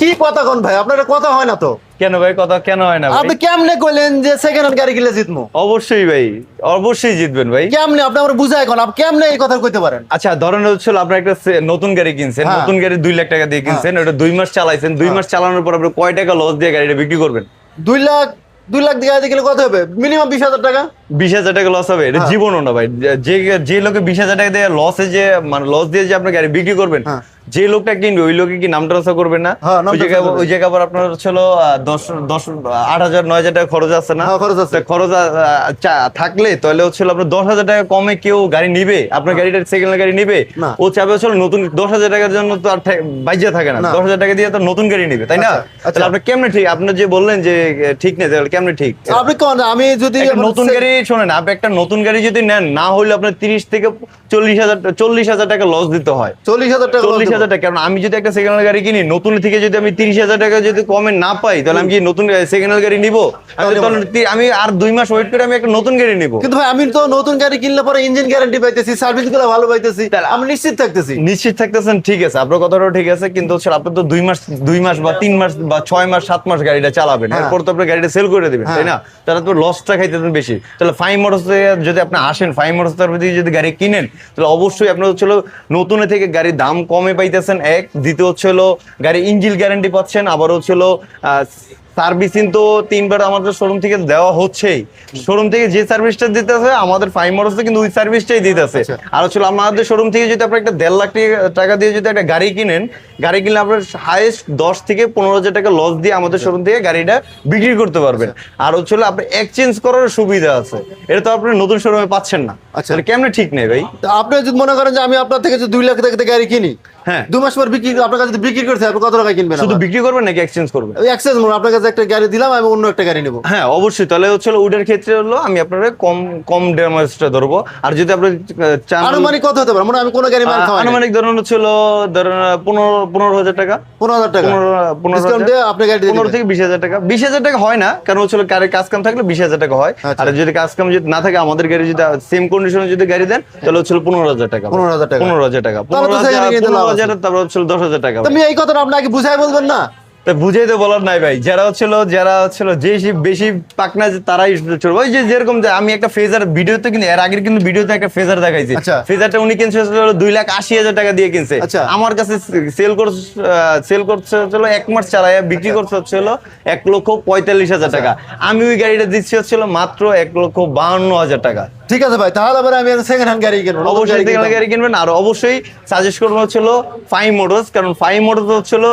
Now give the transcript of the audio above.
কি কথা কোন ভাই, আপনার কথা হয় না তো? কেন ভাই, কথা কেন হয় না ভাই? আপনি কেমনে কইলেন যে সেকেন্ড হ্যান্ড গাড়ি কিনলে জিতমু? অবশ্যই ভাই, অবশ্যই জিতবেন ভাই। কেমনে আপনি আমার বুঝায় কোন, আপনি কেমনে এই কথা কইতে পারেন? আচ্ছা ধরেন হচ্ছিল আপনার একটা নতুন গাড়ি কিনছেন, হ্যাঁ। নতুন গাড়ি 2 লাখ টাকা দিয়ে কিনছেন, ওটা 2 মাস চালাইছেন, 2 মাস চালানোর পর আপনি কয় টাকা লস দিয়ে গাড়িটা বিক্রি করবেন? 2 লাখ দিয়ে গাড়ি কিনলে কত হবে? মিনিমাম 20,000 টাকা। 20,000 টাকা লস হবে? এটা হ্যাঁ। জীবনও না ভাই। যে যে লোকে 20,000 টাকা দিয়ে লসে যে মানে লস দিয়ে যে আপনি গাড়ি বিক্রি করবেন, হ্যাঁ। যে লোকটা কিনবে ওই লোকে কি নাম ট্রান্সফার করবে না? হ্যাঁ, নাম ওই জায়গায় transfer করবে। ওই জায়গায় আবার আপনার হচ্ছিল 8,000 9,000 টাকা খরচ আছে না? হ্যাঁ, খরচ আছে। তা খরচ থাকলে তাহলে হচ্ছিল আপনার 10,000 টাকা কমে কেউ গাড়ি নিবে? আপনার গাড়িটা সেকেন্ড গাড়ি নিবে? না। ও চাবে হচ্ছিল নতুন 10,000 টাকার জন্য তো আর বাইজা থাকে না, না। 10,000 টাকা দিয়ে তো নতুন গাড়ি নিবে, তাই না? আচ্ছা। তাহলে আপনি কেমনে ঠিক? আপনি যে বললেন যে ঠিক নেই, তাহলে কেমনে ঠিক? আপনি কোন, আমি যদি একটা নতুন গাড়ি শোনেন, আপনি একটা নতুন গাড়ি যদি নেন, না হলে আপনার 30 থেকে 40,000 টাকা লস দিতে হয়। 40,000 টাকা। 40,000 টাকা। কারণ আমি যদি একটা সেকেন্ড হ্যান্ড গাড়ি কিনি, নতুন থেকে যদি আমি 30,000 টাকা যদি কমে না পাই, তাহলে আমি কি নতুন সেকেন্ড হ্যান্ড গাড়ি নিবো? আমি আর 2 মাস ওয়েট করে আমি একটা নতুন গাড়ি নিবো। কিন্তু ভাই আমি তো নতুন গাড়ি কিনলে পরে ইঞ্জিন গ্যারান্টি পাইতেছি, সার্ভিস গুলো ভালো পাইতেছি, আমি নিশ্চিত থাকতেছি। নিশ্চিত থাকতেছেন, ঠিক আছে, আপনার কথাটাও ঠিক আছে, কিন্তু হচ্ছে আপনি তো 2 মাস বা 3 মাস বা 6 মাস 7 মাস গাড়িটা চালাবেন, হ্যাঁ। এরপর তো আপনি গাড়িটা সেল করে দিবেন, তাই না? তাহলে তো লসটা খাইতেছেন বেশি। তাহলে ফাইভ মোটরস যদি আপনি আসেন, ফাইভ মোটরস যদি গাড়ি কিনেন, তাহলে অবশ্যই আপনার হচ্ছিল নতুন থেকে গাড়ির দাম কমে পাইতেছেন, এক। দ্বিতীয় হচ্ছিল গাড়ি ইঞ্জিন গ্যারান্টি পাচ্ছেন, আবার হচ্ছিল সার্ভিসিং তো 3 বার আমাদের শোরুম থেকে দেওয়া হচ্ছেই। শোরুম থেকে যে সার্ভিসটা দিতেছে আমাদের ফাইভ মোটরসে কিন্তু ওই সার্ভিসটাই দিতেছে। আর হচ্ছিল আমাদের শোরুম থেকে যদি আপনি একটা 1.5 লাখ টাকা দিয়ে যদি একটা গাড়ি কিনেন, গাড়ি কিনলে আপনার হাইয়েস্ট 10 থেকে 15,000 টাকা লস দিয়ে আমাদের শোরুম থেকে গাড়িটা বিক্রি করতে পারবেন। আর হচ্ছিল আপনি এক্সচেঞ্জ করার সুবিধা আছে, এটা তো আপনি নতুন শোরুমে পাচ্ছেন না। আচ্ছা। তাহলে কেমনে ঠিক নেই ভাই? আপনি যদি মনে করেন যে আমি আপনার থেকে 2 লাখ টাকা দিয়ে গাড়ি কিনি, হ্যাঁ। 2 মাস পর বিক্রি, আপনার কাছে বিক্রি করতে আপনি কত টাকা কিনবেন? শুধু বিক্রি করবেন নাকি এক্সচেঞ্জ করবেন? এক্সচেঞ্জ মনে আপনার কাছে একটা গাড়ি দিলাম, আমি অন্য একটা গাড়ি নেবো। হ্যাঁ অবশ্যই। তাহলে হচ্ছে ওটার ক্ষেত্রে হলো আমি আপনার কম ড্যামেজটা ধরবো। আর যদি আপনি চান, আনুমানিক কত হতে পারে? মানে আমি কোন গাড়ি মার খাওয়াই না। আনুমানিক ধরুন হচ্ছিল 15,000 টাকা। 15,000 টাকা 15,000 ডিসকাউন্ট দিয়ে আপনি গাড়ি দিয়ে 15 দিবেন। থেকে 20,000 টাকা। 20,000 টাকা হয় না, কারণ হচ্ছিল গাড়ির কাজ কাম থাকলে 20,000 টাকা হয়। আচ্ছা। আর যদি কাজ কাম যদি না থাকে, আমাদের গাড়ি যদি সেম কন্ডিশনে যদি গাড়ি দেন, তাহলে হচ্ছিল 15,000 টাকা। 15,000 টাকা। 15,000 টাকা। তাহলে তো সেখানে কিনতে লাভ আছে। 15,000, তারপর হচ্ছিল 10,000 টাকা। তুমি এই কথাটা আপনাকে বুঝাই বলবেন না? তা বুঝাইতে বলার নাই ভাই, যারা হচ্ছিল যে বেশি পাকনা তারাই চলবে। ওই যে যেরকম যে আমি একটা ফেজার ভিডিওতে, কিন্তু এর আগের কিন্তু ভিডিওতে একটা ফেজার দেখাইছি। আচ্ছা। ফেজারটা উনি কিনছে 2,80,000 টাকা দিয়ে কিনছে। আচ্ছা। আমার কাছে সেল করছে হচ্ছিল 1 মাস চালায় বিক্রি করছে হচ্ছিল 1,45,000 টাকা। আমি ওই গাড়িটা দিচ্ছি হচ্ছিল মাত্র 1,52,000 টাকা। ঠিক আছে ভাই, তাহলে আবার আমি সেকেন্ড হ্যান্ড গাড়ি কিনবো। অবশ্যই সেকেন্ড গাড়ি কিনবেন। আর অবশ্যই সাজেস্ট করবো হচ্ছিল ফাইভ মোটরস, কারণ ফাইভ মোটরস হচ্ছিল